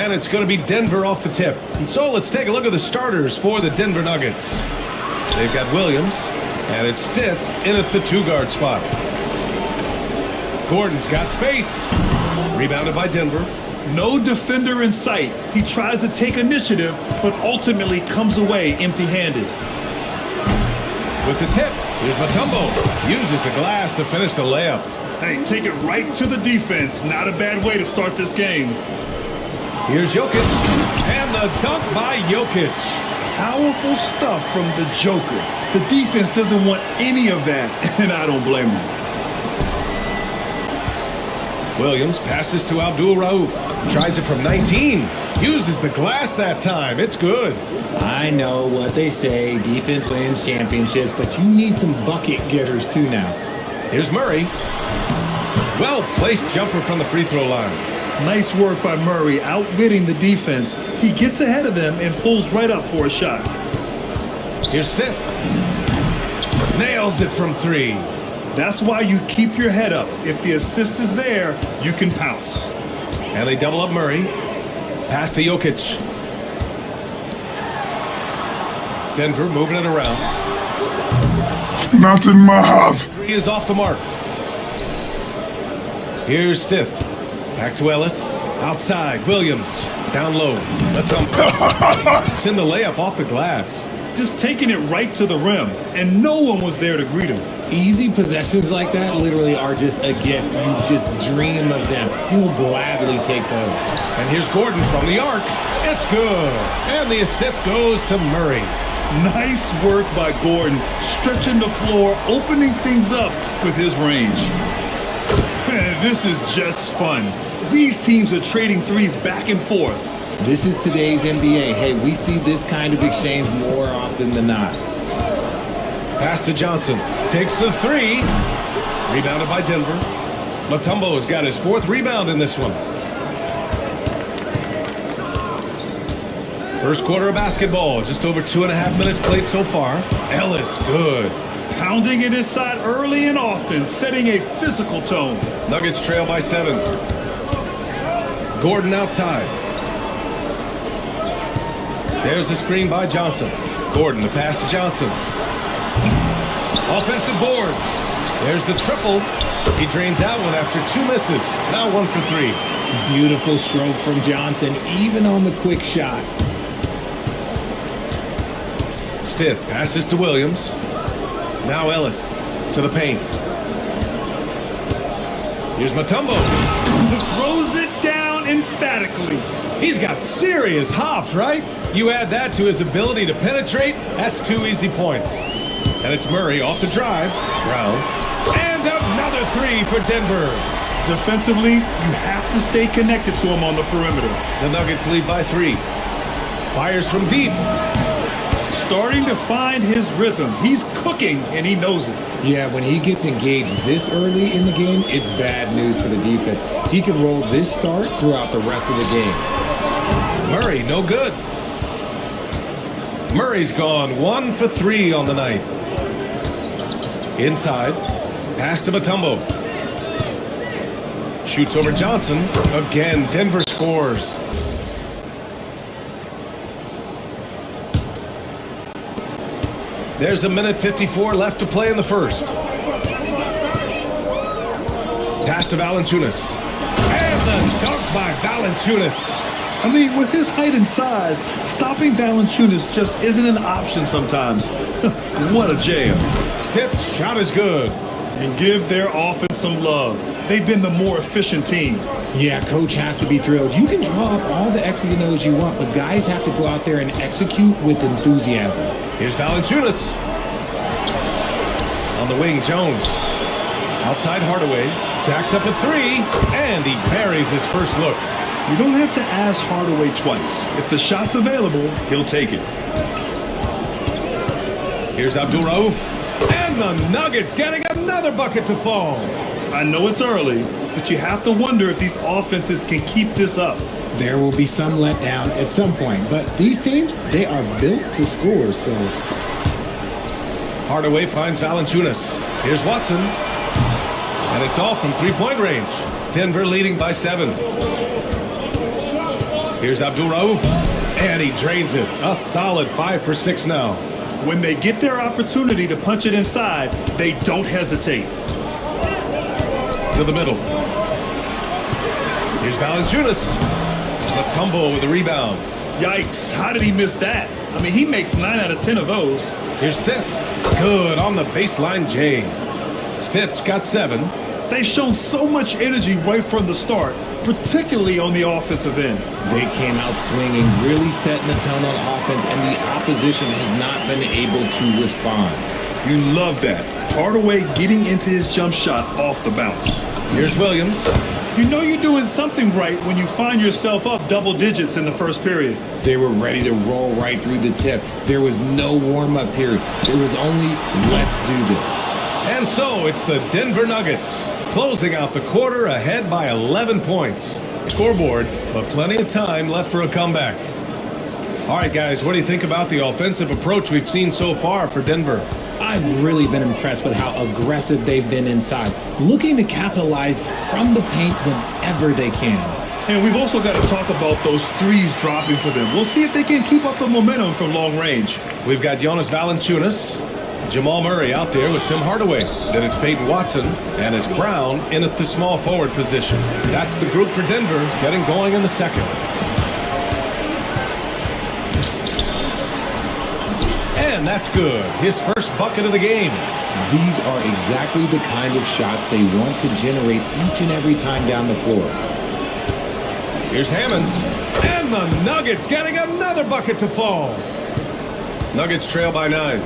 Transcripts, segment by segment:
And it's going to be Denver off the tip. And so let's take a look at the starters for the Denver Nuggets. They've got Williams, and it's Stith in at the 2-guard spot. Gordon's got space. Rebounded by Denver. No defender in sight. He tries to take initiative, but ultimately comes away empty-handed. With the tip, here's Mutombo. Uses the glass to finish the layup. Hey, take it right to the defense. Not a bad way to start this game. Here's Jokic, and the dunk by Jokic. Powerful stuff from the Joker. The defense doesn't want any of that, and I don't blame them. Williams passes to Abdul-Rauf. Tries it from 19. Uses the glass that time. It's good. I know what they say, defense wins championships, but you need some bucket getters too now. Here's Murray. Well-placed jumper from the free throw line. Nice work by Murray, outbidding the defense. He gets ahead of them and pulls right up for a shot. Here's Stith. Nails it from 3. That's why you keep your head up. If the assist is there, you can pounce. And they double up Murray. Pass to Jokic. Denver moving it around. Not in my house. 3 is off the mark. Here's Stith. Back to Ellis. Outside. Williams. Down low. It's in the layup off the glass. Just taking it right to the rim, and no one was there to greet him. Easy possessions like that literally are just a gift. You just dream of them. He'll gladly take those. And here's Gordon from the arc. It's good. And the assist goes to Murray. Nice work by Gordon, stretching the floor, opening things up with his range. This is just fun. These teams are trading threes back and forth. This is today's NBA. Hey, we see this kind of exchange more often than not. Pass to Johnson. Takes the 3. Rebounded by Denver. Mutombo has got his 4th rebound in this one. First quarter of basketball. Just over 2.5 minutes played so far. Ellis, good. Pounding it inside early and often, setting a physical tone. Nuggets trail by 7. Gordon outside. There's the screen by Johnson. Gordon, the pass to Johnson. Offensive board. There's the triple. He drains out one after 2 misses. Now 1 for 3. Beautiful stroke from Johnson, even on the quick shot. Stith passes to Williams. Now Ellis to the paint. Here's Mutombo. Throws it down emphatically. He's got serious hops, right? You add that to his ability to penetrate, that's 2 easy points. And it's Murray off the drive. Brown. And another 3 for Denver. Defensively, you have to stay connected to him on the perimeter. The Nuggets lead by 3. Fires from deep. Starting to find his rhythm. He's cooking, and he knows it. Yeah, when he gets engaged this early in the game, it's bad news for the defense. He can roll this start throughout the rest of the game. Murray, no good. Murray's gone 1 for 3 on the night. Inside. Pass to Mutombo. Shoots over Johnson. Again, Denver scores. There's 1:54 left to play in the first. Pass to Valanciunas. And the dunk by Valanciunas. I mean, with his height and size, stopping Valanciunas just isn't an option sometimes. What a jam. Stith's shot is good. And give their offense some love. They've been the more efficient team. Yeah, coach has to be thrilled. You can draw up all the X's and O's you want, but guys have to go out there and execute with enthusiasm. Here's Valanciunas. On the wing, Jones. Outside Hardaway. Jacks up a 3, and he buries his first look. You don't have to ask Hardaway twice. If the shot's available, he'll take it. Here's Abdul-Rauf. And the Nuggets getting another bucket to fall. I know it's early, but you have to wonder if these offenses can keep this up. There will be some letdown at some point, but these teams, they are built to score, so... Hardaway finds Valanciunas. Here's Watson. And it's off from 3-point range. Denver leading by 7. Here's Abdul Rauf, and he drains it. A solid 5 for 6 now. When they get their opportunity to punch it inside, they don't hesitate. To the middle. Here's Valanciunas. Mutombo with the rebound. Yikes, how did he miss that? I mean, he makes 9 out of 10 of those. Here's Stith. Good on the baseline, Jay. Stith's got 7. They've shown so much energy right from the start, particularly on the offensive end. They came out swinging, really setting the tone on offense, and the opposition has not been able to respond. You love that. Hardaway getting into his jump shot off the bounce. Here's Williams. You know you're doing something right when you find yourself up double digits in the first period. They were ready to roll right through the tip. There was no warm-up period. There was only, let's do this. And so it's the Denver Nuggets closing out the quarter ahead by 11 points. Scoreboard, but plenty of time left for a comeback. All right, guys, what do you think about the offensive approach we've seen so far for Denver? I've really been impressed with how aggressive they've been inside, looking to capitalize from the paint whenever they can. And we've also got to talk about those threes dropping for them. We'll see if they can keep up the momentum from long range. We've got Jonas Valanciunas, Jamal Murray out there with Tim Hardaway. Then it's Peyton Watson, and it's Brown in at the small forward position. That's the group for Denver getting going in the second. And that's good. His first bucket of the game. These are exactly the kind of shots they want to generate each and every time down the floor. Here's Hammonds. And the Nuggets getting another bucket to fall. Nuggets trail by 9.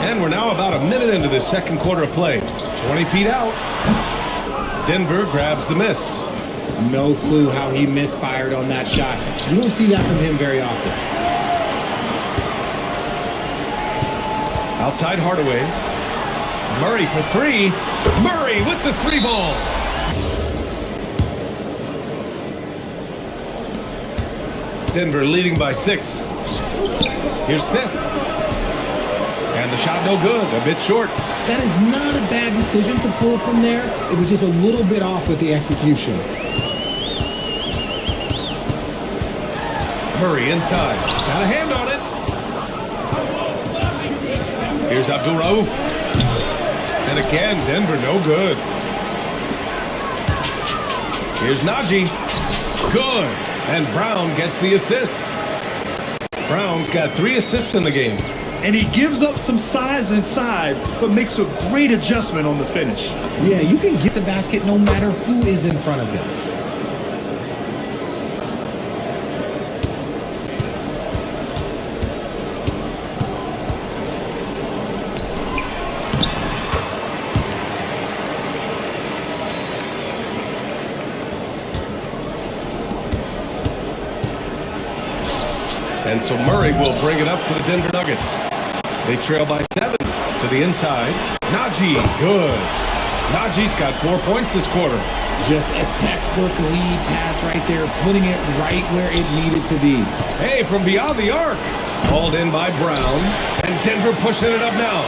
And we're now about a minute into this second quarter of play. 20 feet out. Denver grabs the miss. No clue how he misfired on that shot. You don't see that from him very often. Outside Hardaway. Murray for 3. Murray with the 3 ball. Denver leading by 6. Here's Steph. And the shot no good, a bit short. That is not a bad decision to pull from there. It was just a little bit off with the execution. Murray inside. Got a hand on it. Here's Abdul Rauf. And again, Denver no good. Here's Najee. Good. And Brown gets the assist. Brown's got 3 assists in the game. And he gives up some size inside, but makes a great adjustment on the finish. Yeah, you can get the basket no matter who is in front of him. And so Murray will bring it up for the Denver Nuggets. They trail by 7 to the inside. Najee, good. Najee's got 4 points this quarter. Just a textbook lead pass right there, putting it right where it needed to be. Hey, from beyond the arc. Hauled in by Brown. And Denver pushing it up now.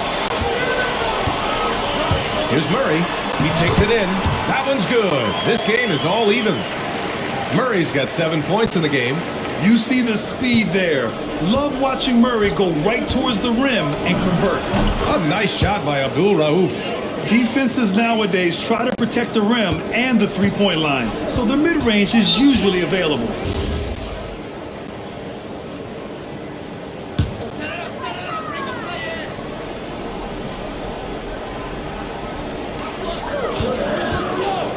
Here's Murray. He takes it in. That one's good. This game is all even. Murray's got 7 points in the game. You see the speed there. Love watching Murray go right towards the rim and convert. A nice shot by Abdul Rauf. Defenses nowadays try to protect the rim and the three-point line, so the mid-range is usually available.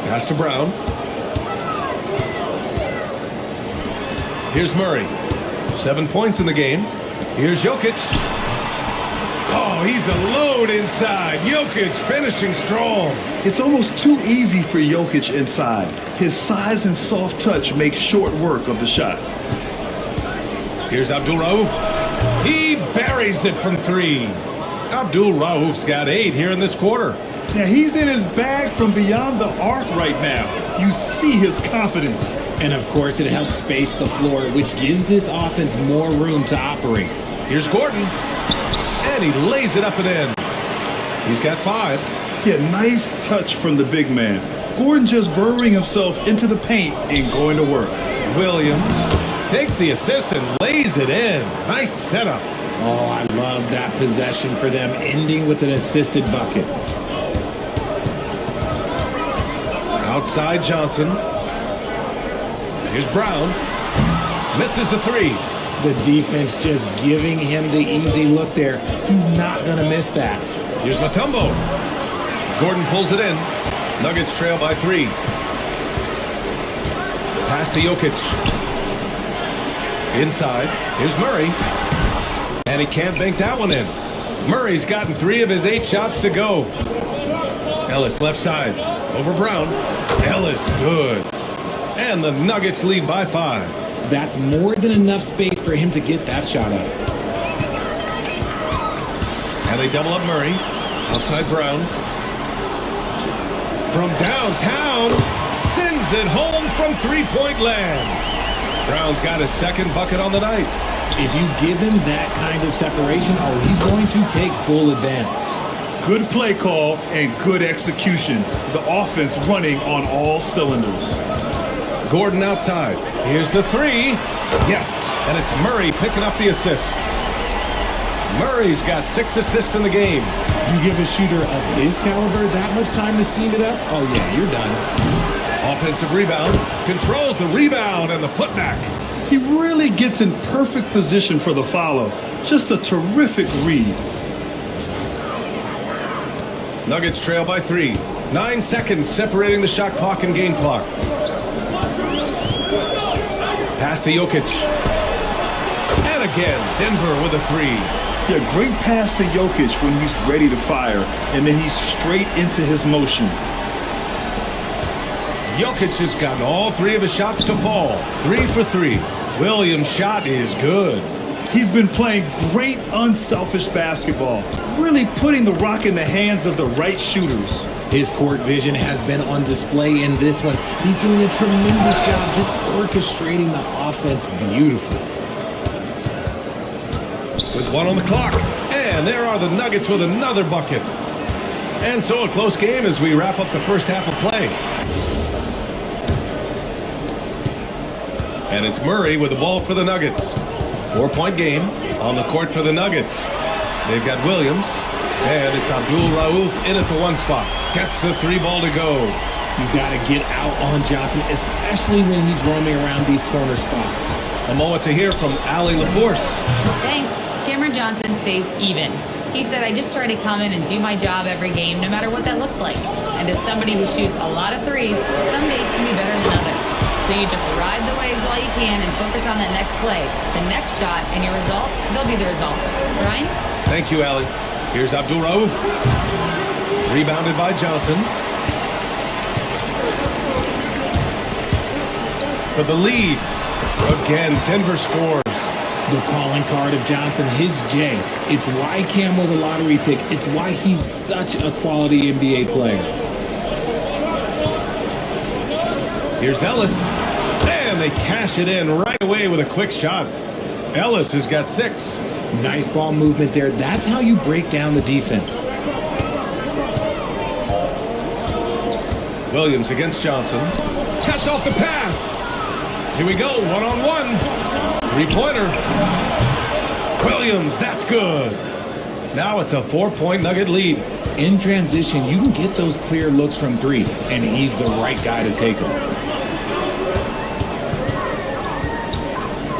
Pass to Brown. Here's Murray. 7 points in the game. Here's Jokic. Oh, he's a load inside. Jokic finishing strong. It's almost too easy for Jokic inside. His size and soft touch make short work of the shot. Here's Abdul Rauf. He buries it from 3. Abdul Rauf's got 8 here in this quarter. Now he's in his bag from beyond the arc right now. You see his confidence. And of course, it helps space the floor, which gives this offense more room to operate. Here's Gordon. And he lays it up and in. He's got 5. Yeah, nice touch from the big man. Gordon just burrowing himself into the paint and going to work. Williams takes the assist and lays it in. Nice setup. Oh, I love that possession for them, ending with an assisted bucket. Outside Johnson. Here's Brown. Misses the three. The defense just giving him the easy look there. He's not going to miss that. Here's Mutombo. Gordon pulls it in. Nuggets trail by 3. Pass to Jokic. Inside. Here's Murray. And he can't bank that one in. Murray's gotten 3 of his 8 shots to go. Ellis left side. Over Brown. Ellis good. And the Nuggets lead by 5. That's more than enough space for him to get that shot up. And they double up Murray. Outside Brown. From downtown. Sends it home from three-point land. Brown's got his second bucket on the night. If you give him that kind of separation, oh, he's going to take full advantage. Good play call and good execution. The offense running on all cylinders. Gordon outside. Here's the 3. Yes, and it's Murray picking up the assist. Murray's got 6 assists in the game. You give a shooter of his caliber that much time to seam it up, oh yeah, you're done. Offensive rebound. Controls the rebound and the putback. He really gets in perfect position for the follow. Just a terrific read. Nuggets trail by 3. 9 seconds separating the shot clock and game clock. Pass to Jokic. And again, Denver with a 3. Yeah, great pass to Jokic when he's ready to fire, and then he's straight into his motion. Jokic has gotten all 3 of his shots to fall. 3 for 3. Williams' shot is good. He's been playing great unselfish basketball, really putting the rock in the hands of the right shooters. His court vision has been on display in this one. He's doing a tremendous job just orchestrating the offense beautifully. With 1 on the clock. And there are the Nuggets with another bucket. And so a close game as we wrap up the first half of play. And it's Murray with the ball for the Nuggets. 4-point game on the court for the Nuggets. They've got Williams. And it's Abdul Rauf in at the 1 spot. Gets the 3 ball to go. You got to get out on Johnson, especially when he's roaming around these corner spots. A moment to hear from Allie LaForce. Thanks. Cameron Johnson stays even. He said, I just try to come in and do my job every game, no matter what that looks like. And as somebody who shoots a lot of threes, some days can be better than others. So you just ride the waves while you can and focus on that next play. The next shot and your results, they'll be the results. Brian? Thank you, Allie. Here's Abdul Rauf. Rebounded by Johnson. For the lead. Again, Denver scores. The calling card of Johnson, his J. It's why Cam was a lottery pick. It's why he's such a quality NBA player. Here's Ellis. And they cash it in right away with a quick shot. Ellis has got 6. Nice ball movement there. That's how you break down the defense. Williams against Johnson. Cuts off the pass. Here we go, 1-on-1. 3-pointer. Williams, that's good. Now it's a 4-point Nugget lead. In transition, you can get those clear looks from 3, and he's the right guy to take them.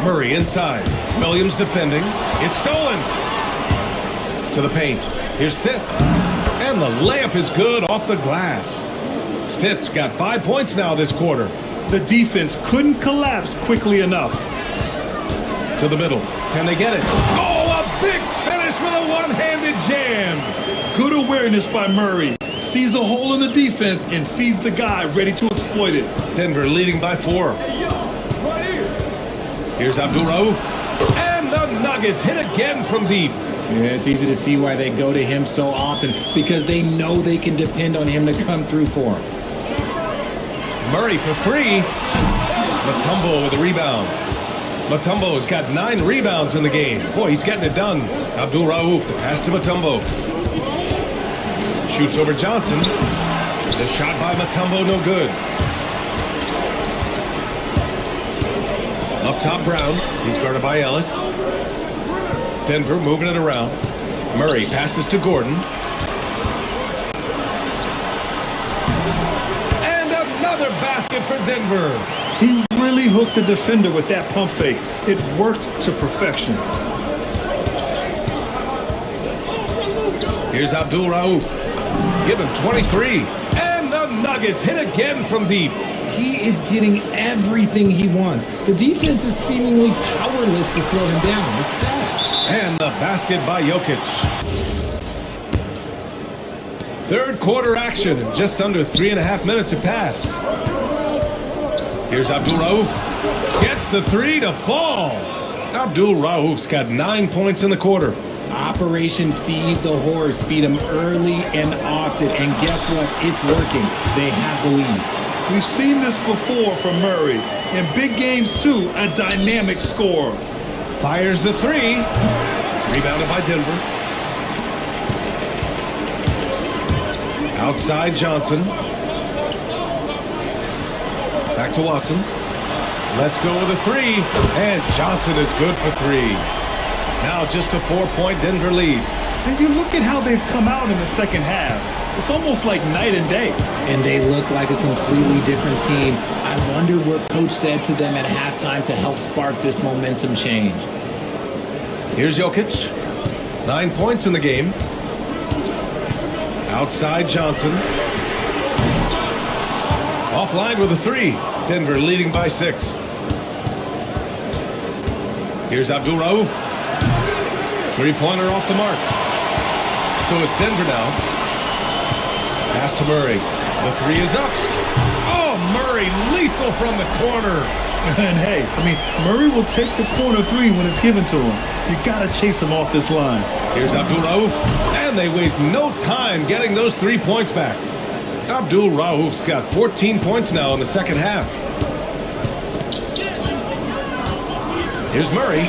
Murray inside. Williams defending. It's stolen. To the paint. Here's Stith. And the layup is good off the glass. Stith's got 5 points now this quarter. The defense couldn't collapse quickly enough. To the middle. Can they get it? Oh, a big finish with a one-handed jam. Good awareness by Murray. Sees a hole in the defense and feeds the guy ready to exploit it. Denver leading by 4. Here's Abdul Rauf. And the Nuggets hit again from deep. Yeah, it's easy to see why they go to him so often, because they know they can depend on him to come through for them. Murray for 3. Mutombo with a rebound. Mutombo's got 9 rebounds in the game. Boy, he's getting it done. Abdul Rauf, the pass to Mutombo. Shoots over Johnson. The shot by Mutombo, no good. Up top, Brown. He's guarded by Ellis. Denver moving it around. Murray passes to Gordon. And another basket for Denver. He really hooked the defender with that pump fake. It worked to perfection. Here's Abdul Rauf. Give him 23. And the Nuggets hit again from deep. He is getting everything he wants. The defense is seemingly powerless to slow him down. It's sad. And the basket by Jokic. Third quarter action, and just under 3.5 minutes have passed. Here's Abdul Rauf. Gets the three to fall. Abdul Rauf's got 9 points in the quarter. Operation Feed the Horse. Feed him early and often. And guess what? It's working. They have the lead. We've seen this before from Murray. In big games, too, a dynamic scorer. Fires the three. Rebounded by Denver. Outside Johnson. Back to Watson. Let's go with a three. And Johnson is good for three. Now just a 4-point Denver lead. And you look at how they've come out in the second half. It's almost like night and day. And they look like a completely different team. I wonder what coach said to them at halftime to help spark this momentum change. Here's Jokic. 9 points in the game. Outside Johnson. Offline with a three. Denver leading by 6. Here's Abdul Rauf. Three-pointer off the mark. So it's Denver now. Pass to Murray. The three is up. Oh, Murray, lethal from the corner. And hey, Murray will take the corner three when it's given to him. You got to chase him off this line. Here's Abdul Rauf. And they waste no time getting those 3 points back. Abdul Rauf's got 14 points now in the second half. Here's Murray.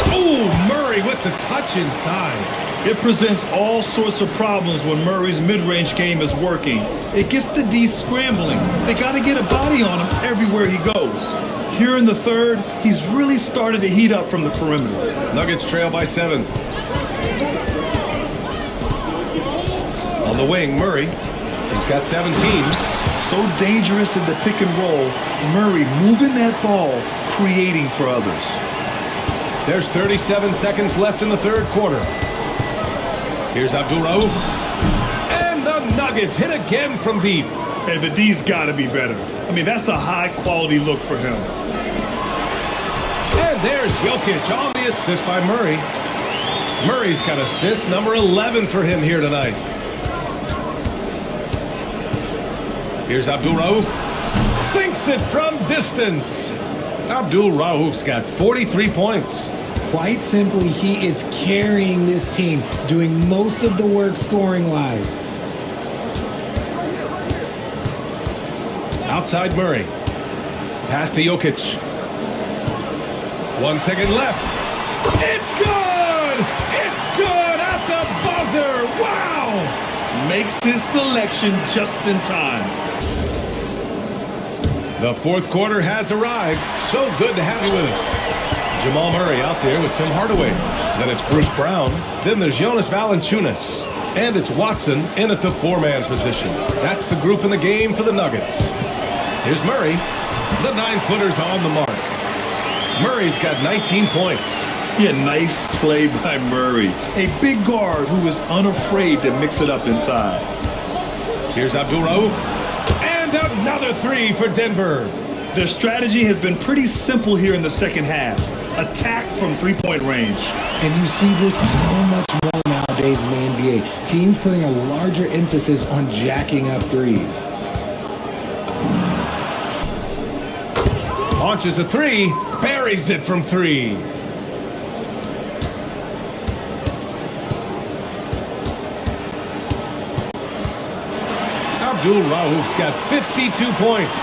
Oh, Murray with the touch inside. It presents all sorts of problems when Murray's mid-range game is working. It gets the D scrambling. They got to get a body on him everywhere he goes. Here in the third, he's really started to heat up from the perimeter. Nuggets trail by 7. On the wing, Murray. He's got 17. So dangerous in the pick and roll. Murray moving that ball, creating for others. There's 37 seconds left in the third quarter. Here's Abdul Rauf. And the Nuggets hit again from deep. And the D's got to be better. That's a high-quality look for him. And there's Jokic on the assist by Murray. Murray's got assist number 11 for him here tonight. Here's Abdul Rauf. Sinks it from distance. Abdul Rauf's got 43 points. Quite simply, he is carrying this team, doing most of the work scoring-wise. Outside Murray. Pass to Jokic. 1 second left. It's good! It's good at the buzzer! Wow! Makes his selection just in time. The fourth quarter has arrived. So good to have you with us. Jamal Murray out there with Tim Hardaway. Then it's Bruce Brown. Then there's Jonas Valanciunas. And it's Watson in at the 4-man position. That's the group in the game for the Nuggets. Here's Murray. The 9-footer's on the mark. Murray's got 19 points. Yeah, nice play by Murray. A big guard who is unafraid to mix it up inside. Here's Abdul Rauf. And another three for Denver. Their strategy has been pretty simple here in the second half. Attack from three-point range. And you see this so much more nowadays in the NBA. Teams putting a larger emphasis on jacking up threes. Launches a three, buries it from 3. Abdul Rauf's got 52 points.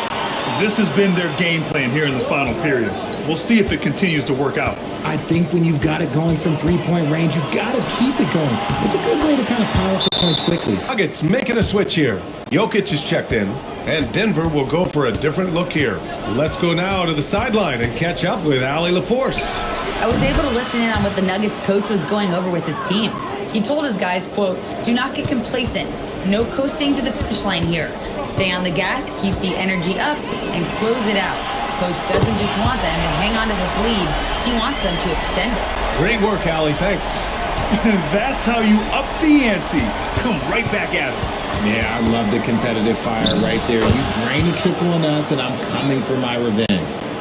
This has been their game plan here in the final period. We'll see if it continues to work out. I I think when you've got it going from three-point range, you got to keep it going. It's a good way to kind of pile up the points quickly. Nuggets making a switch here. Jokic is checked in, and Denver will go for a different look here. Let's go now to the sideline and catch up with Allie LaForce. I was able to listen in on what the Nuggets coach was going over with his team. He told his guys, quote, "Do not get complacent. No coasting to the finish line here. Stay on the gas, keep the energy up, and close it out." Coach doesn't just want them to hang on to this lead. He wants them to extend it. Great work, Allie. Thanks. That's how you up the ante. Come right back at it. Yeah, I love the competitive fire right there. You drain a triple on us, and I'm coming for my revenge.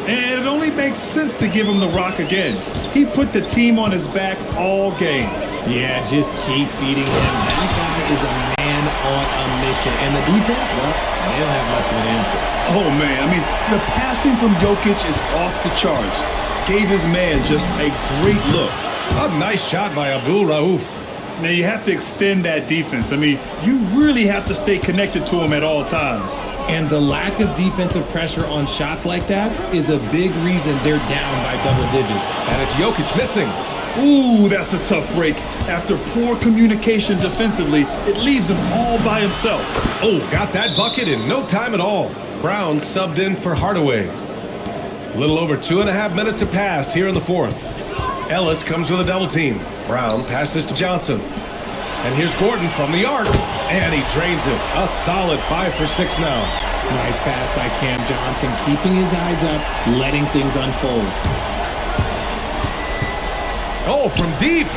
And it only makes sense to give him the rock again. He put the team on his back all game. Yeah, just keep feeding him. That guy is a man on a mission. And the defense, well, they don't have much of an answer. Oh, man. I mean, the passing from Jokic is off the charts. Gave his man just a great look. A nice shot by Abdul Rauf. Now, you have to extend that defense. I mean, you really have to stay connected to him at all times. And the lack of defensive pressure on shots like that is a big reason they're down by double digits. And it's Jokic missing. Ooh, that's a tough break. After poor communication defensively, it leaves him all by himself. Oh, got that bucket in no time at all. Brown subbed in for Hardaway. A little over 2.5 minutes have passed here in the fourth. Ellis comes with a double team. Brown passes to Johnson. And here's Gordon from the arc. And he drains it. A solid 5 for 6 now. Nice pass by Cam Johnson, keeping his eyes up, letting things unfold. Oh, from deep.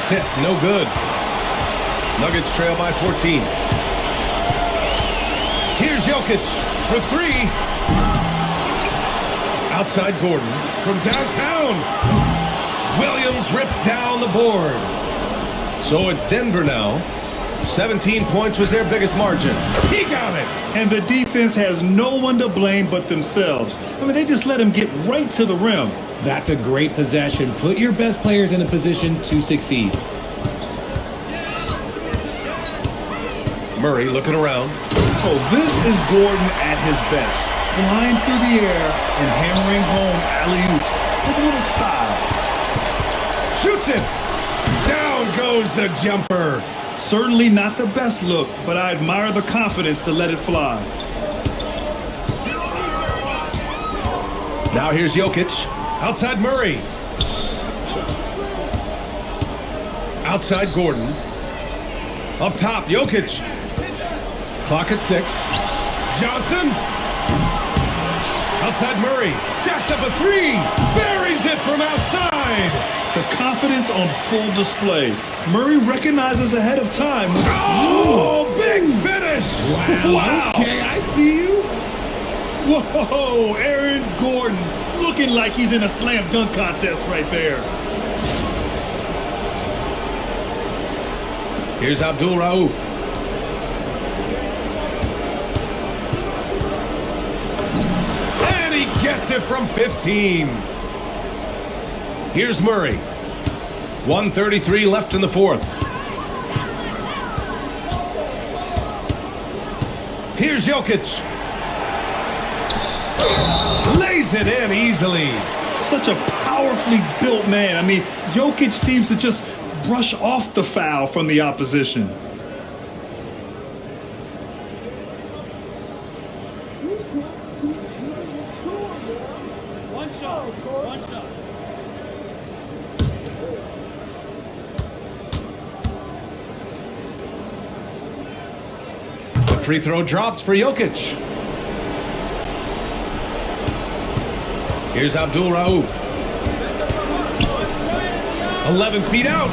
Stiff, no good. Nuggets trail by 14. Here's Jokic for 3. Outside Gordon from downtown. Williams rips down the board. So it's Denver now. 17 points was their biggest margin. He got it. And the defense has no one to blame but themselves. I mean, they just let him get right to the rim. That's a great possession. Put your best players in a position to succeed. Murray looking around. Oh, this is Gordon at his best. Flying through the air and hammering home alley-oops with a little style. Shoots it. Down goes the jumper. Certainly not the best look, but I admire the confidence to let it fly. Now here's Jokic. Outside Murray. Outside Gordon. Up top, Jokic. Clock at 6. Johnson. Outside Murray. Jacks up a 3. Buries it from outside. The confidence on full display. Murray recognizes ahead of time. Oh, big finish. Wow. Okay, I see you. Whoa, Aaron Gordon looking like he's in a slam dunk contest right there. Here's Abdul Rauf. And he gets it from 15. Here's Murray. 1:33 left in the fourth. Here's Jokic. Lays it in easily. Such a powerfully built man. I mean, Jokic seems to just brush off the foul from the opposition. One shot. The free throw drops for Jokic. Here's Abdul Rauf. 11 feet out.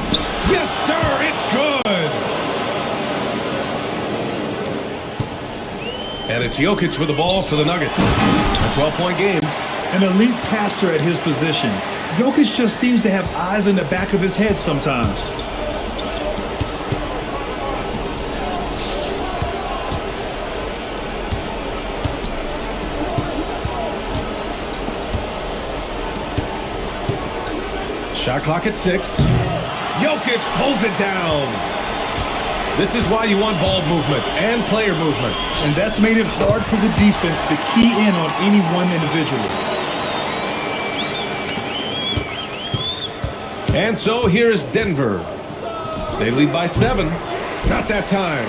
Yes, sir, it's good. And it's Jokic with the ball for the Nuggets. A 12-point game. An elite passer at his position. Jokic just seems to have eyes in the back of his head sometimes. Shot clock at 6. Jokic pulls it down. This is why you want ball movement and player movement. And that's made it hard for the defense to key in on any one individual. And so here's Denver. They lead by 7. Not that time.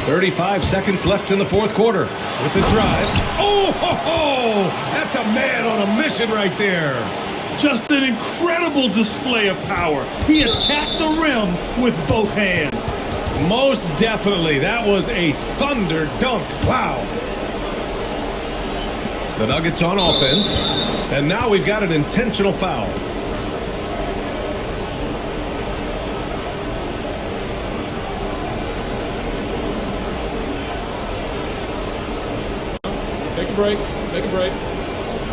35 seconds left in the fourth quarter with the drive. Oh, ho, ho! That's a man on a mission right there. Just an incredible display of power. He attacked the rim with both hands. Most definitely. That was a thunder dunk. Wow. The Nuggets on offense. And now we've got an intentional foul. Take a break. Take a break.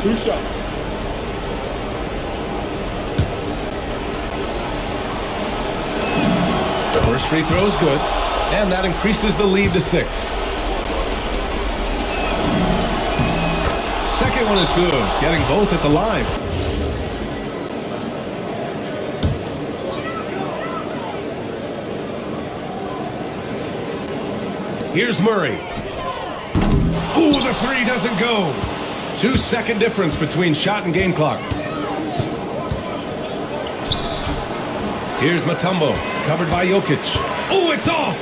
2 shots. First free throw is good, and that increases the lead to 6. Second one is good, getting both at the line. Here's Murray. Ooh, the 3 doesn't go. 2-second difference between shot and game clock. Here's Mutombo, covered by Jokic. Oh, it's off!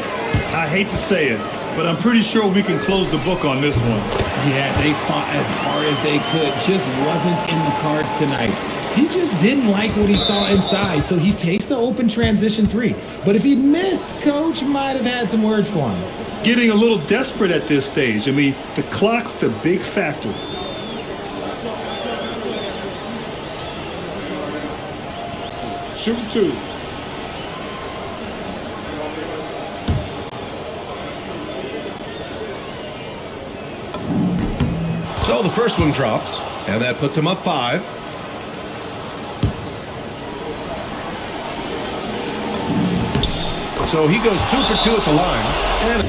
I hate to say it, but I'm pretty sure we can close the book on this one. Yeah, they fought as hard as they could. Just wasn't in the cards tonight. He just didn't like what he saw inside, so he takes the open transition 3. But if he'd missed, Coach might have had some words for him. Getting a little desperate at this stage. I mean, the clock's the big factor. Shoot 2. So the first one drops, and that puts him up 5. So he goes 2 for 2 at the line. And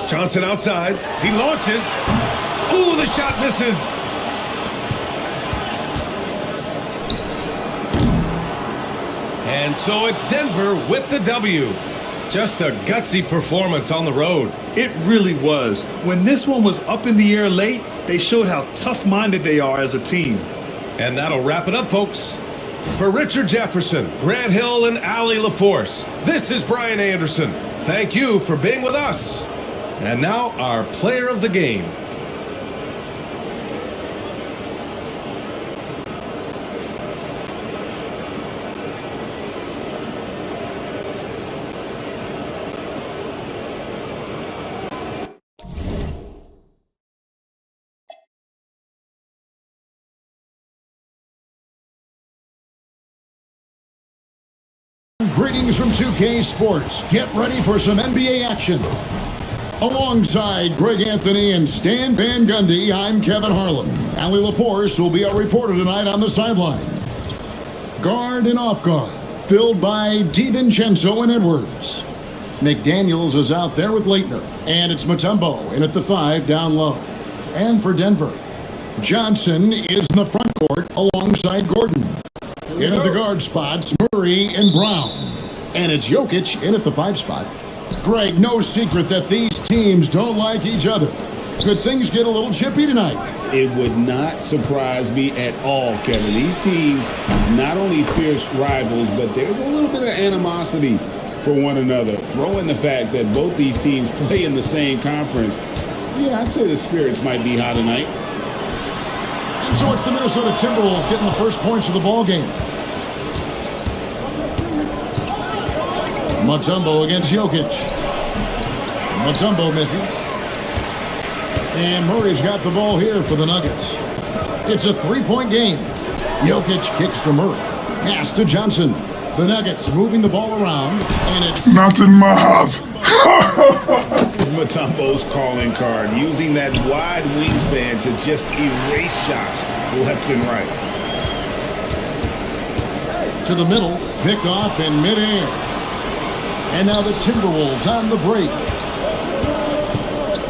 Johnson outside. He launches. Ooh, the shot misses. And so it's Denver with the W. Just a gutsy performance on the road. It really was. When this one was up in the air late, they showed how tough-minded they are as a team. And that'll wrap it up, folks. For Richard Jefferson, Grant Hill, and Allie LaForce, this is Brian Anderson. Thank you for being with us. And now our player of the game. Greetings from 2K Sports. Get ready for some NBA action. Alongside Greg Anthony and Stan Van Gundy, I'm Kevin Harlan. Allie LaForce will be our reporter tonight on the sideline. Guard and off guard, filled by DiVincenzo and Edwards. McDaniels is out there with Leitner, and it's Mutombo in at the 5 down low. And for Denver, Johnson is in the front court alongside Gordon. In at the guard spots, Murray and Brown. And it's Jokic in at the 5 spot. Greg, no secret that these teams don't like each other. Could things get a little chippy tonight? It would not surprise me at all, Kevin. These teams, not only fierce rivals, but there's a little bit of animosity for one another. Throw in the fact that both these teams play in the same conference. Yeah, I'd say the spirits might be high tonight. And so it's the Minnesota Timberwolves getting the first points of the ball game. Mutombo against Jokic. Mutombo misses. And Murray's got the ball here for the Nuggets. It's a 3-point game. Jokic kicks to Murray. Pass to Johnson. The Nuggets moving the ball around. And it's not in my house. This is Mutombo's calling card, using that wide wingspan to just erase shots left and right. To the middle, pick off in midair. And now the Timberwolves on the break.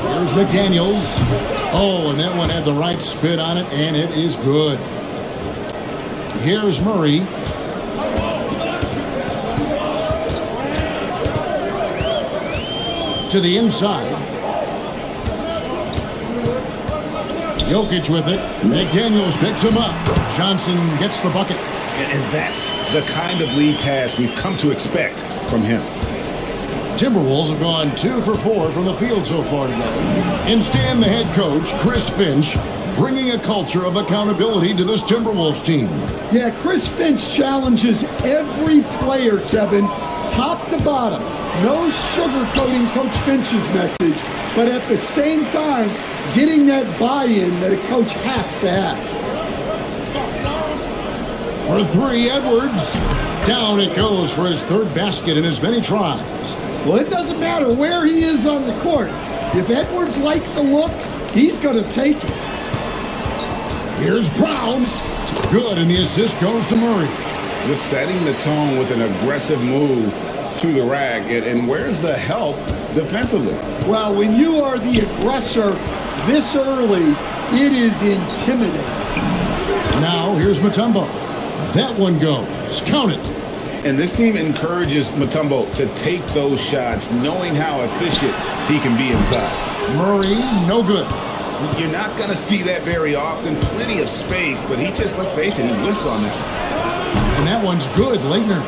Here's McDaniels. Oh, and that one had the right spin on it, and it is good. Here's Murray. To the inside. Jokic with it. McDaniels picks him up. Johnson gets the bucket. And that's the kind of lead pass we've come to expect from him. Timberwolves have gone 2 for 4 from the field so far today. And Stan, the head coach, Chris Finch, bringing a culture of accountability to this Timberwolves team. Yeah, Chris Finch challenges every player, Kevin, top to bottom. No sugarcoating Coach Finch's message, but at the same time, getting that buy-in that a coach has to have. For 3, Edwards. Down it goes for his 3rd basket in as many tries. Well, it doesn't matter where he is on the court. If Edwards likes a look, he's going to take it. Here's Brown. Good, and the assist goes to Murray. Just setting the tone with an aggressive move to the rack. And where's the help defensively? Well, when you are the aggressor this early, it is intimidating. Now, here's Mutombo. That one goes. Count it. And this team encourages Mutombo to take those shots, knowing how efficient he can be inside. Murray, no good. You're not going to see that very often. Plenty of space, but he just, let's face it, he whiffs on that. And that one's good. Leitner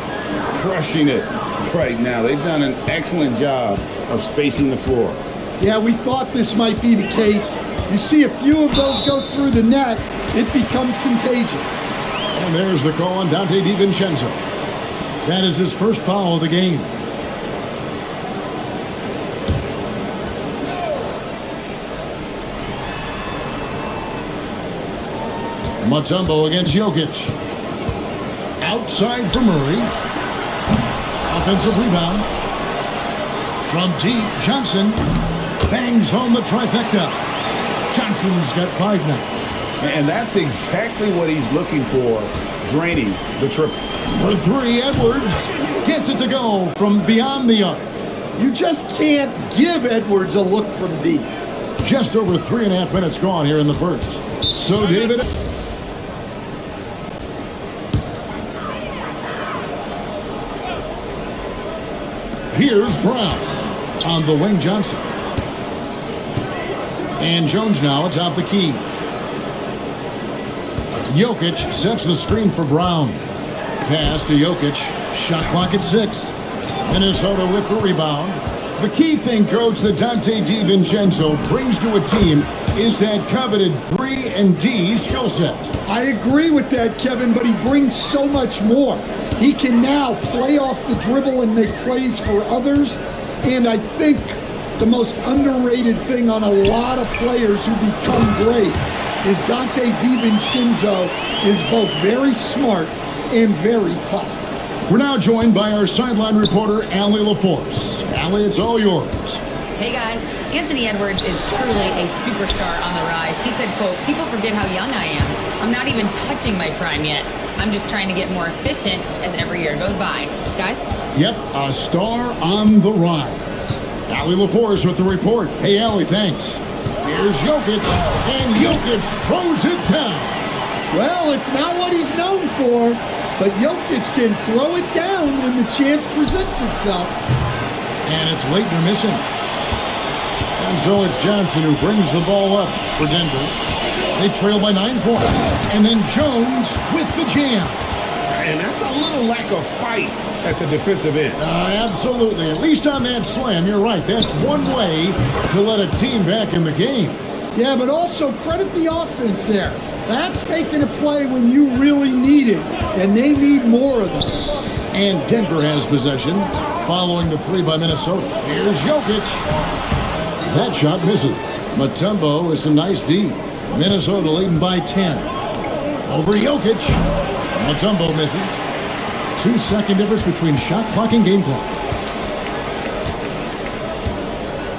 Crushing it right now. They've done an excellent job of spacing the floor. Yeah, we thought this might be the case. You see a few of those go through the net, it becomes contagious. And there's the call on Dante DiVincenzo. That is his first foul of the game. Mutombo against Jokic. Outside for Murray. Offensive rebound. From deep, Johnson bangs home the trifecta. Johnson's got 5 now. And that's exactly what he's looking for, draining the triple. For 3, Edwards gets it to go from beyond the arc. You just can't give Edwards a look from deep. Just over 3.5 minutes gone here in the first. So, David. Here's Brown on the wing. Johnson. And Jones now atop the key. Jokic sets the screen for Brown. Pass to Jokic. Shot clock at 6. Minnesota with the rebound. The key thing, coach, that Dante DiVincenzo brings to a team is that coveted 3-and-D skill set. I agree with that, Kevin, but he brings so much more. He can now play off the dribble and make plays for others. And I think the most underrated thing on a lot of players who become great is Dante DiVincenzo is both very smart and very tough. We're now joined by our sideline reporter, Allie LaForce. Allie, it's all yours. Hey guys, Anthony Edwards is truly a superstar on the rise. He said, quote, "People forget how young I am. I'm not even touching my prime yet. I'm just trying to get more efficient as every year goes by." Guys? Yep, a star on the rise. Allie LaForce with the report. Hey, Allie, thanks. Here's Jokic, and Jokic throws it down. Well, it's not what he's known for, but Jokic can throw it down when the chance presents itself. And it's Leitner missing. And so it's Johnson who brings the ball up for Denver. They trail by 9 points. And then Jones with the jam. And that's a little lack of fight at the defensive end. Absolutely. At least on that slam, you're right. That's one way to let a team back in the game. Yeah, but also credit the offense there. That's making a play when you really need it, and they need more of those. And Denver has possession following the 3 by Minnesota. Here's Jokic. That shot misses. Mutombo with some nice D. Minnesota leading by 10. Over Jokic. Mutombo misses. 2-second difference between shot clock and game clock.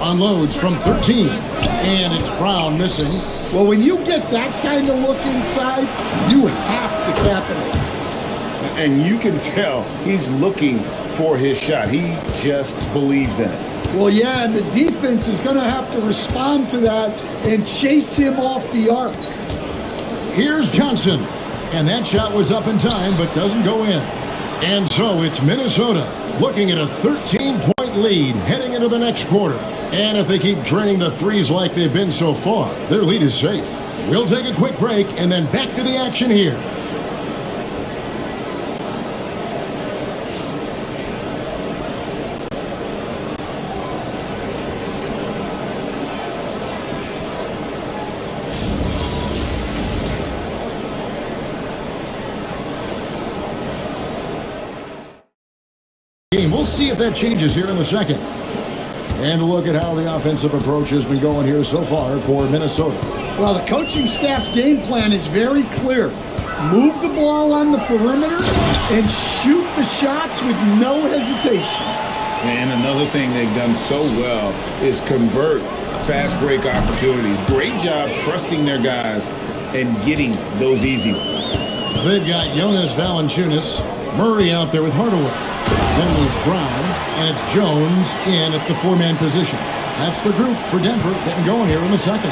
Unloads from 13. And it's Brown missing. Well, when you get that kind of look inside, you have to capitalize. And you can tell he's looking for his shot. He just believes in it. Well, yeah, and the defense is going to have to respond to that and chase him off the arc. Here's Johnson. And that shot was up in time, but doesn't go in. And so it's Minnesota looking at a 13-point lead heading into the next quarter. And if they keep draining the threes like they've been so far, their lead is safe. We'll take a quick break and then back to the action here. We'll see if that changes here in the second. And look at how the offensive approach has been going here so far for Minnesota. Well, the coaching staff's game plan is very clear. Move the ball on the perimeter and shoot the shots with no hesitation. And another thing they've done so well is convert fast break opportunities. Great job trusting their guys and getting those easy ones. They've got Jonas Valanciunas, Murray out there with Hardaway. Then there's Brown, and it's Jones in at the four-man position. That's the group for Denver getting going here in the second.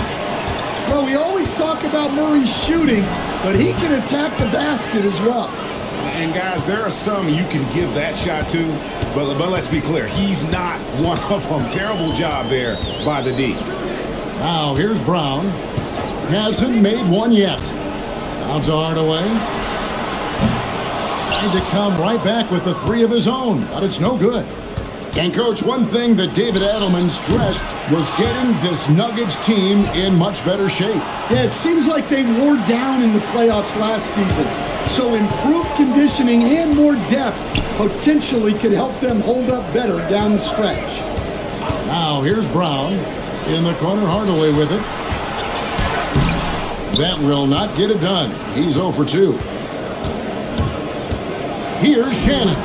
Well, we always talk about Murray's shooting, but he can attack the basket as well. And guys, there are some you can give that shot to, but let's be clear, he's not one of them. Terrible job there by the D. Now here's Brown. Hasn't made one yet. Out to Hardaway. Trying to come right back with the three of his own, but it's no good. And coach, one thing that David Adelman stressed was getting this Nuggets team in much better shape. Yeah, it seems like they wore down in the playoffs last season. So improved conditioning and more depth potentially could help them hold up better down the stretch. Now here's Brown in the corner, Hardaway with it. That will not get it done. He's 0 for 2. Here's Shannon.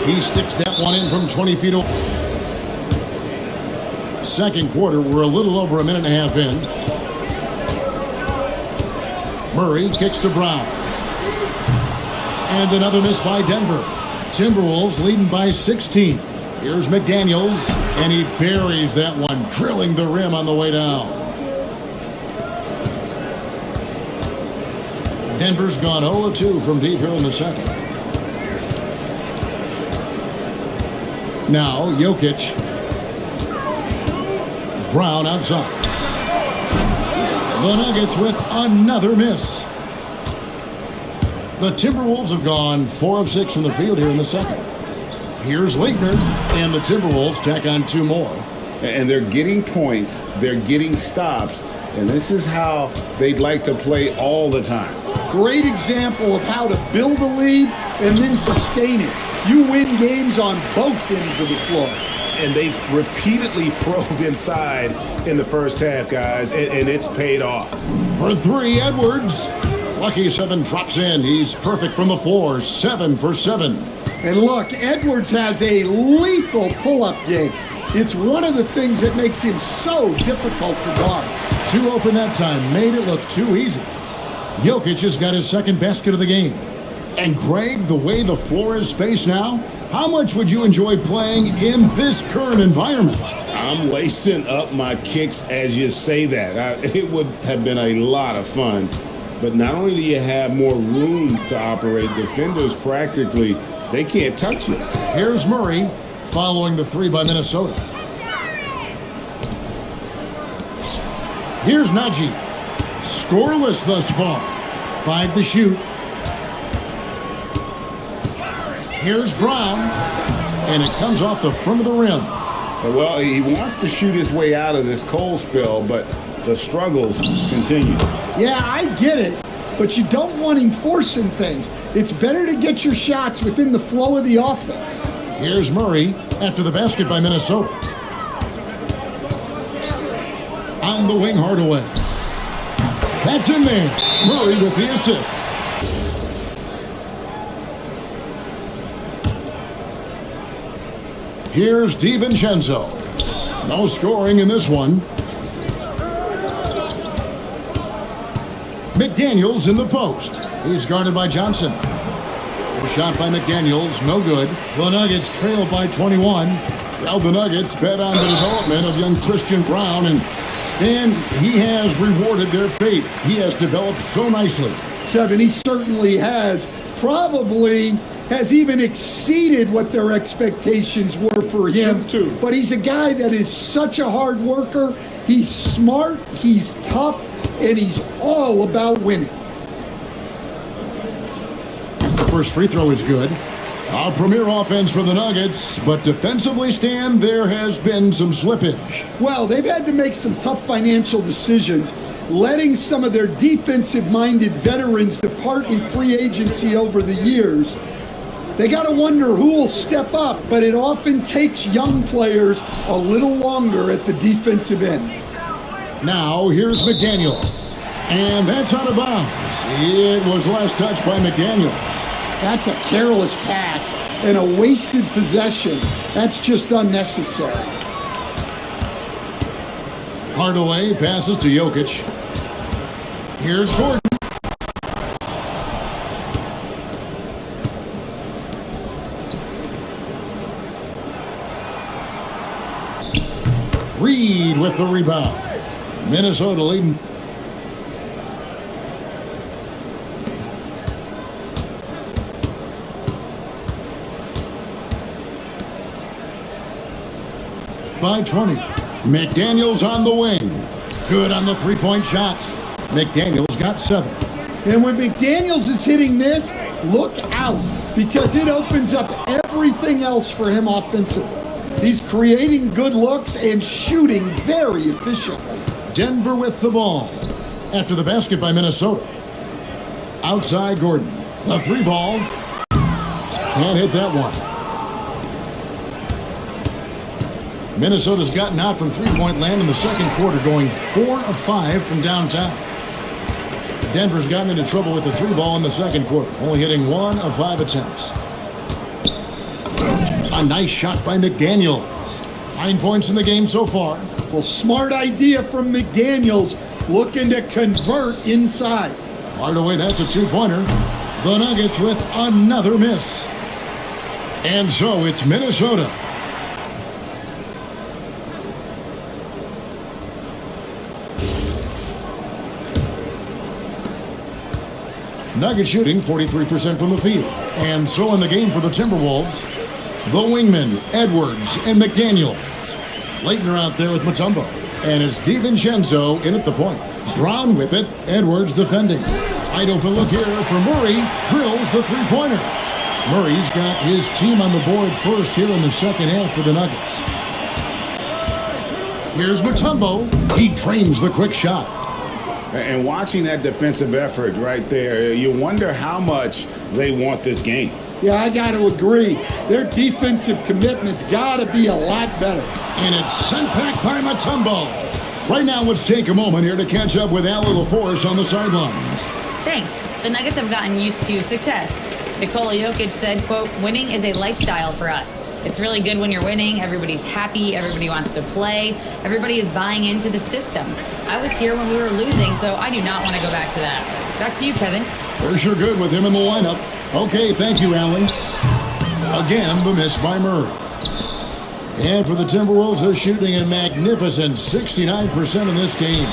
He sticks that one in from 20 feet away. Second quarter, we're a little over a minute and a half in. Murray kicks to Brown. And another miss by Denver. Timberwolves leading by 16. Here's McDaniels, and he buries that one, drilling the rim on the way down. Denver's gone 0-2 from deep here in the second. Now, Jokic. Brown outside. The Nuggets with another miss. The Timberwolves have gone 4 of 6 from the field here in the second. Here's Leitner, and the Timberwolves tack on 2 more. And they're getting points, they're getting stops, and this is how they'd like to play all the time. Great example of how to build a lead and then sustain it. You win games on both ends of the floor. And they've repeatedly probed inside in the first half, guys, and it's paid off. For 3, Edwards. Lucky 7 drops in. He's perfect from the floor, 7 for 7. And look, Edwards has a lethal pull-up game. It's one of the things that makes him so difficult to guard. 2 open that time, made it look too easy. Jokic has got his second basket of the game. And Greg, the way the floor is spaced now, how much would you enjoy playing in this current environment? I'm lacing up my kicks as you say that. It would have been a lot of fun. But not only do you have more room to operate, defenders practically, they can't touch you. Here's Murray following the 3 by Minnesota. Here's Najee. Scoreless thus far. 5 to shoot. Here's Brown, and it comes off the front of the rim. Well, he wants to shoot his way out of this cold spell, but the struggles continue. Yeah, I get it, but you don't want him forcing things. It's better to get your shots within the flow of the offense. Here's Murray after the basket by Minnesota. On the wing, Hardaway. That's in there. Murray with the assist. Here's DiVincenzo. No scoring in this one. McDaniels in the post. He's guarded by Johnson. A shot by McDaniels, no good. The Nuggets trail by 21. Well, the Nuggets bet on the development of young Christian Brown, and Stan, he has rewarded their faith. He has developed so nicely. Kevin, he certainly has. probably has even exceeded what their expectations were for him. Too. But he's a guy that is such a hard worker. He's smart, he's tough, and he's all about winning. The first free throw is good. A premier offense for the Nuggets, but defensively, Stan, there has been some slippage. Well, they've had to make some tough financial decisions, letting some of their defensive-minded veterans depart in free agency over the years. They got to wonder who will step up, but it often takes young players a little longer at the defensive end. Now, here's McDaniels. And that's out of bounds. It was last touched by McDaniels. That's a careless pass and a wasted possession. That's just unnecessary. Hardaway passes to Jokic. Here's Gordon. Reed with the rebound. Minnesota leading. By 20. McDaniels on the wing. Good on the three-point shot. McDaniels got 7. And when McDaniels is hitting this, look out, because it opens up everything else for him offensively. He's creating good looks and shooting very efficiently. Denver with the ball. After the basket by Minnesota. Outside Gordon. The 3 ball. Can't hit that one. Minnesota's gotten out from three-point land in the second quarter, going 4 of 5 from downtown. Denver's gotten into trouble with the 3 ball in the second quarter, only hitting 1 of 5 attempts. A nice shot by McDaniels. 9 points in the game so far. Well, smart idea from McDaniels, looking to convert inside. Hardaway, that's a 2-pointer. The Nuggets with another miss. And so it's Minnesota. Nuggets shooting 43% from the field. And so in the game for the Timberwolves, the wingmen, Edwards and McDaniels. Leitner out there with Mutombo. And it's DiVincenzo in at the point. Brown with it, Edwards defending. Wide open look here for Murray. Drills the three-pointer. Murray's got his team on the board first here in the second half for the Nuggets. Here's Mutombo. He drains the quick shot. And watching that defensive effort right there, you wonder how much they want this game. Yeah, I got to agree. Their defensive commitment's got to be a lot better. And it's sent back by Mutombo. Right now, let's take a moment here to catch up with Allie LaForce on the sidelines. Thanks. The Nuggets have gotten used to success. Nikola Jokic said, quote, "Winning is a lifestyle for us. It's really good when you're winning. Everybody's happy. Everybody wants to play. Everybody is buying into the system. I was here when we were losing, so I do not want to go back to that." Back to you, Kevin. They're sure good with him in the lineup. Okay, thank you, Allie. Again, the miss by Murray. And for the Timberwolves, they're shooting a magnificent 69% in this game.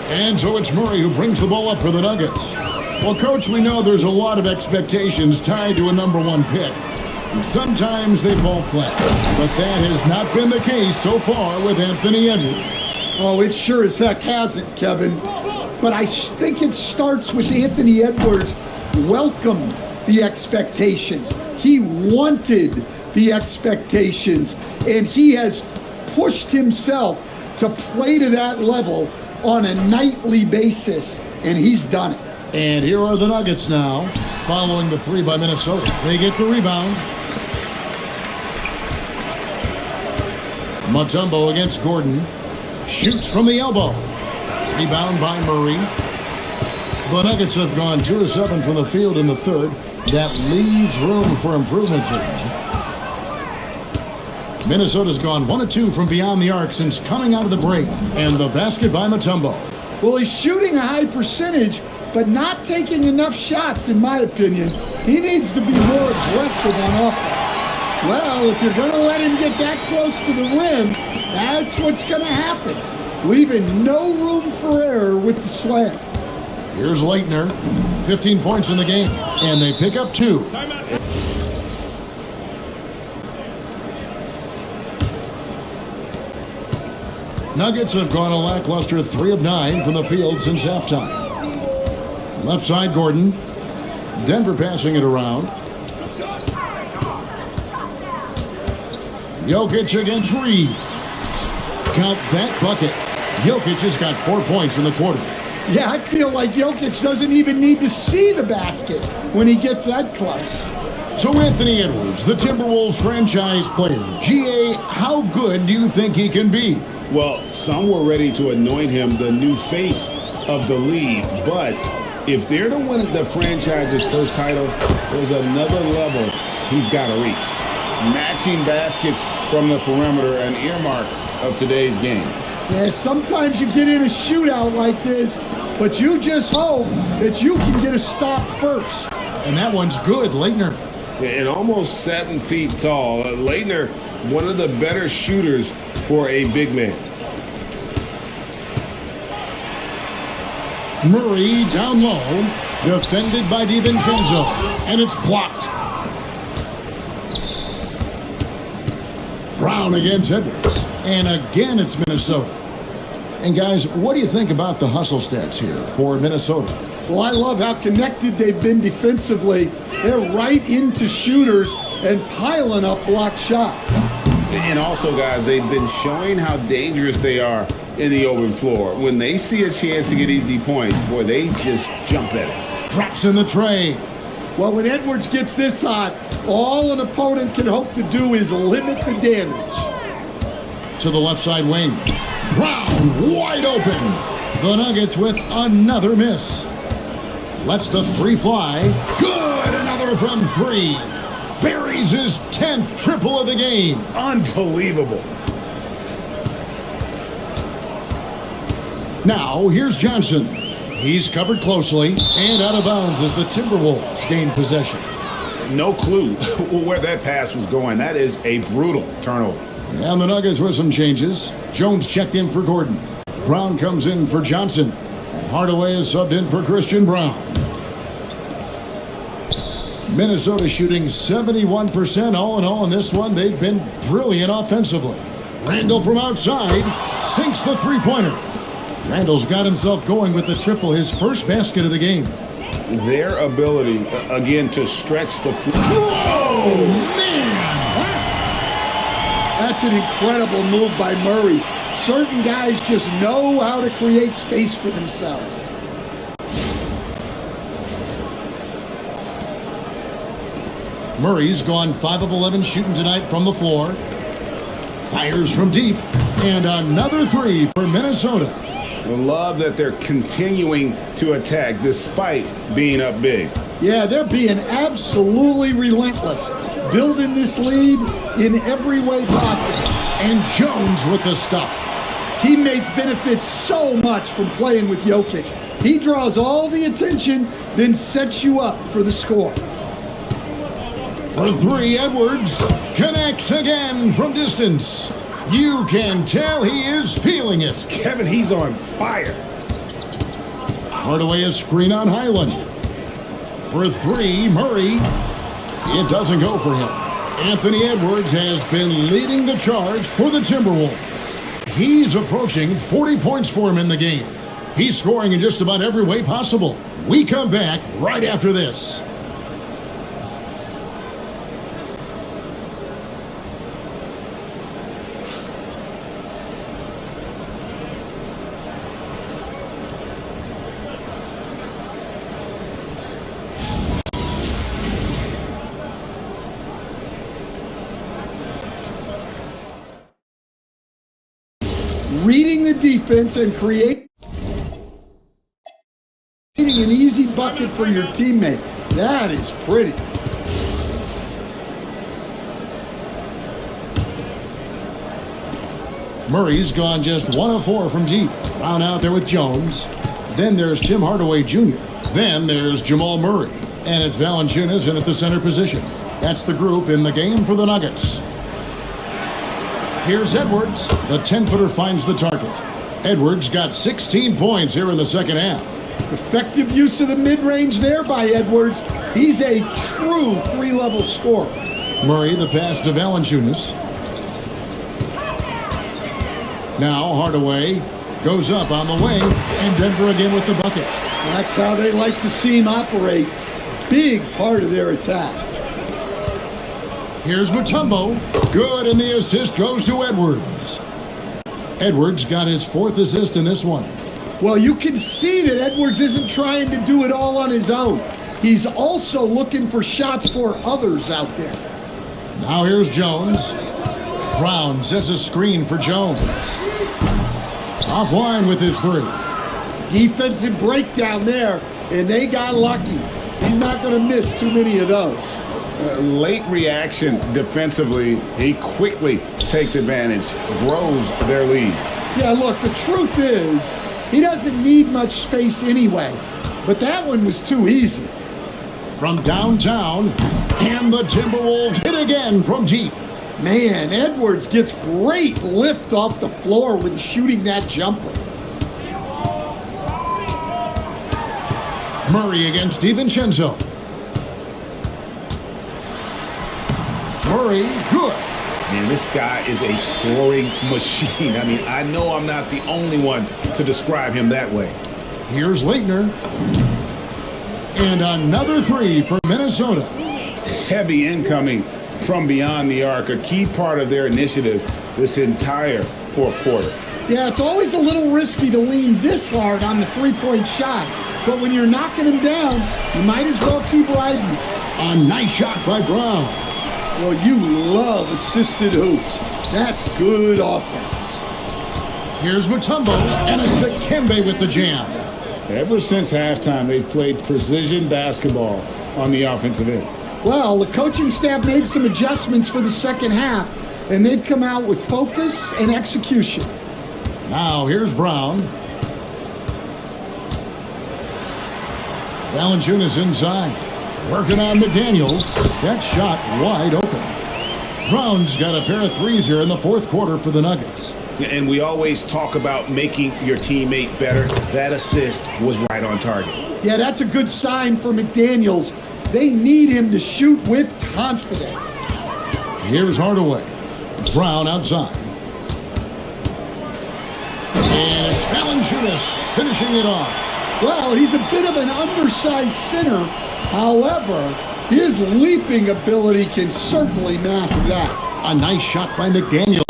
And so it's Murray who brings the ball up for the Nuggets. Well, Coach, we know there's a lot of expectations tied to a #1 pick. Sometimes they fall flat, but that has not been the case so far with Anthony Edwards. Oh, it sure as heck hasn't, Kevin. But I think it starts with Anthony Edwards welcomed the expectations. He wanted the expectations, and he has pushed himself to play to that level on a nightly basis, and he's done it. And here are the Nuggets now, following the 3 by Minnesota. They get the rebound. Mutombo against Gordon. Shoots from the elbow. Rebound by Murray. The Nuggets have gone 2 of 7 from the field in the third. That leaves room for improvements here. Minnesota's gone 1 of 2 from beyond the arc since coming out of the break. And the basket by Mutombo. Well, he's shooting a high percentage, but not taking enough shots, in my opinion. He needs to be more aggressive on offense. Well, if you're going to let him get that close to the rim, that's what's going to happen. Leaving no room for error with the slam. Here's Leitner, 15 points in the game, and they pick up 2. Nuggets have gone a lackluster 3 of 9 from the field since halftime. Left side, Gordon. Denver passing it around. Jokic against Reed. Count that bucket. Jokic has got 4 points in the quarter. Yeah, I feel like Jokic doesn't even need to see the basket when he gets that close. So Anthony Edwards, the Timberwolves franchise player. GA, how good do you think he can be? Well, some were ready to anoint him the new face of the league, but if they're to win the franchise's first title, there's another level he's got to reach. Matching baskets from the perimeter, an earmark of today's game. Yeah, sometimes you get in a shootout like this, but you just hope that you can get a stop first. And that one's good, Leitner. And almost 7 feet tall. Leitner, one of the better shooters for a big man. Murray down low, defended by DiVincenzo, and it's blocked. Brown against Edwards, and again it's Minnesota. And guys, what do you think about the hustle stats here for Minnesota? Well, I love how connected they've been defensively. They're right into shooters and piling up block shots. And also, guys, they've been showing how dangerous they are in the open floor. When they see a chance to get easy points, boy, they just jump at it. Drops in the tray. Well, when Edwards gets this hot, all an opponent can hope to do is limit the damage. To the left side wing. Brown wide open. The Nuggets with another miss. Lets the 3 fly. Good, another from 3. Buries his 10th triple of the game. Unbelievable. Now, here's Johnson. He's covered closely and out of bounds as the Timberwolves gain possession. No clue where that pass was going. That is a brutal turnover. And the Nuggets with some changes. Jones checked in for Gordon. Brown comes in for Johnson. And Hardaway is subbed in for Christian Brown. Minnesota shooting 71% all in all in this one. They've been brilliant offensively. Randall from outside sinks the three-pointer. Randall's got himself going with the triple, his first basket of the game. Their ability, again, to stretch the floor. Whoa, man! That's an incredible move by Murray. Certain guys just know how to create space for themselves. Murray's gone 5 of 11 shooting tonight from the floor. Fires from deep. And another 3 for Minnesota. Love that they're continuing to attack despite being up big. Yeah, they're being absolutely relentless, building this lead in every way possible. And Jones with the stuff. Teammates benefit so much from playing with Jokic. He draws all the attention, then sets you up for the score. For 3, Edwards connects again from distance. You can tell he is feeling it. Kevin, he's on fire. Hardaway a screen on Highland. For 3, Murray. It doesn't go for him. Anthony Edwards has been leading the charge for the Timberwolves. He's approaching 40 points for him in the game. He's scoring in just about every way possible. We come back right after this. Reading the defense and creating an easy bucket for your teammate. That is pretty. Murray's gone just 1 of 4 from deep. Brown out there with Jones. Then there's Tim Hardaway Jr. Then there's Jamal Murray. And it's Valanciunas in at the center position. That's the group in the game for the Nuggets. Here's Edwards. The 10-footer finds the target. Edwards got 16 points here in the second half. Effective use of the mid-range there by Edwards. He's a true three-level scorer. Murray, the pass to Valanciunas. Now Hardaway goes up on the wing, and Denver again with the bucket. That's how they like to see him operate. Big part of their attack. Here's Mutombo. Good, and the assist goes to Edwards. Edwards got his 4th assist in this one. Well, you can see that Edwards isn't trying to do it all on his own. He's also looking for shots for others out there. Now here's Jones. Brown sets a screen for Jones. Offline with his 3. Defensive breakdown there, and they got lucky. He's not going to miss too many of those. Late reaction defensively. He quickly takes advantage, grows their lead. Yeah, look, the truth is, he doesn't need much space anyway. But that one was too easy. From downtown, and the Timberwolves hit again from deep. Man, Edwards gets great lift off the floor when shooting that jumper. Murray against DiVincenzo. Murray, good. Man, this guy is a scoring machine. I mean, I know I'm not the only one to describe him that way. Here's Leitner. And another 3 for Minnesota. Heavy incoming from beyond the arc, a key part of their initiative this entire 4th quarter. Yeah, it's always a little risky to lean this hard on the three-point shot. But when you're knocking him down, you might as well keep riding. A nice shot by Brown. Well, you love assisted hoops. That's good offense. Here's Mutombo, and it's Dikembe with the jam. Ever since halftime, they've played precision basketball on the offensive end. Well, the coaching staff made some adjustments for the second half, and they've come out with focus and execution. Now here's Brown. Valanciunas inside. Working on McDaniels. That shot wide open. Brown's got a pair of 3s here in the 4th quarter for the Nuggets. And we always talk about making your teammate better. That assist was right on target. Yeah, that's a good sign for McDaniels. They need him to shoot with confidence. Here's Hardaway. Brown outside. And it's Valanciunas finishing it off. Well, he's a bit of an undersized center. However, his leaping ability can certainly mask that. A nice shot by McDaniels.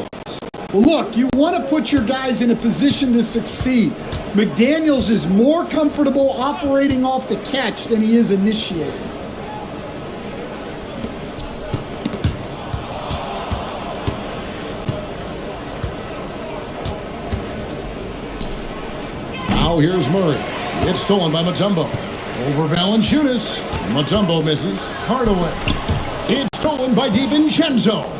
Well, look, you want to put your guys in a position to succeed. McDaniels is more comfortable operating off the catch than he is initiating. Now here's Murray. It's stolen by Mutombo. Over Valanciunas. Mutombo misses. Hardaway. It's stolen by DiVincenzo.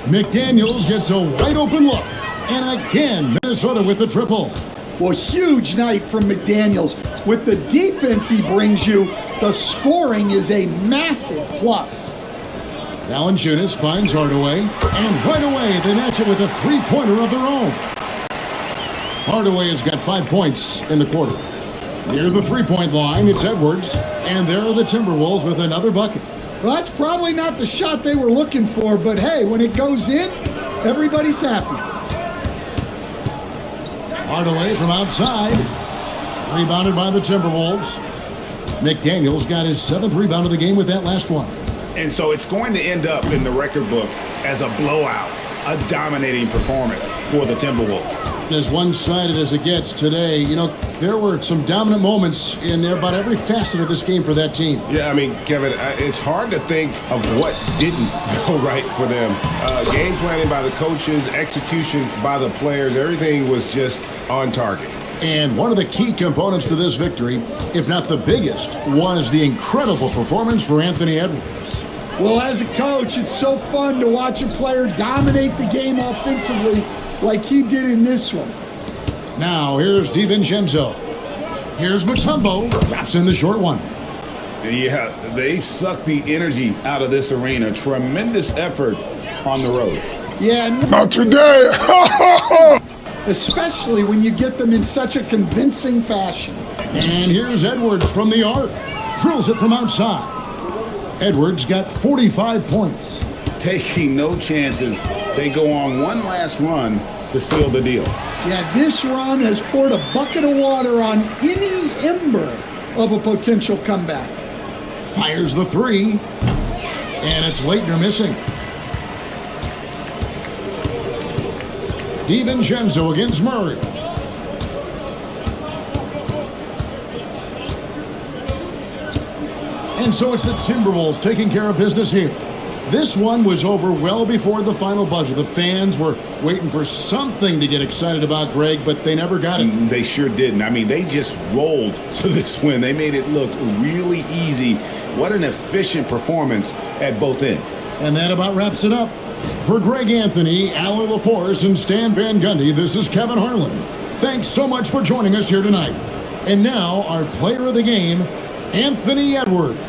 McDaniels gets a wide open look. And again, Minnesota with the triple. Well, huge night from McDaniels. With the defense he brings you, the scoring is a massive plus. Valanciunas finds Hardaway. And right away, they match it with a three-pointer of their own. Hardaway has got 5 points in the quarter. Near the three-point line, it's Edwards. And there are the Timberwolves with another bucket. Well, that's probably not the shot they were looking for, but hey, when it goes in, everybody's happy. Hardaway from outside. Rebounded by the Timberwolves. McDaniels got his 7th rebound of the game with that last one. And so it's going to end up in the record books as a blowout, a dominating performance for the Timberwolves. As one-sided as it gets today, you know, there were some dominant moments in there about every facet of this game for that team. Yeah, I mean, Kevin, it's hard to think of what didn't go right for them. Game planning by the coaches, execution by the players, everything was just on target. And one of the key components to this victory, if not the biggest, was the incredible performance for Anthony Edwards. Well, as a coach, it's so fun to watch a player dominate the game offensively like he did in this one. Now, here's DiVincenzo. Here's Mutombo. Drops in the short one. Yeah, they've sucked the energy out of this arena. Tremendous effort on the road. Yeah, Not today. especially when you get them in such a convincing fashion. And here's Edwards from the arc. Drills it from outside. Edwards got 45 points. Taking no chances, they go on one last run to seal the deal. Yeah, this run has poured a bucket of water on any ember of a potential comeback. Fires the three. And it's Leitner missing. DiVincenzo against Murray. And so it's the Timberwolves taking care of business here. This one was over well before the final buzzer. The fans were waiting for something to get excited about, Greg, but they never got it. They sure didn't. I mean, they just rolled to this win. They made it look really easy. What an efficient performance at both ends. And that about wraps it up. For Greg Anthony, Allie LaForce, and Stan Van Gundy, this is Kevin Harlan. Thanks so much for joining us here tonight. And now, our player of the game, Anthony Edwards.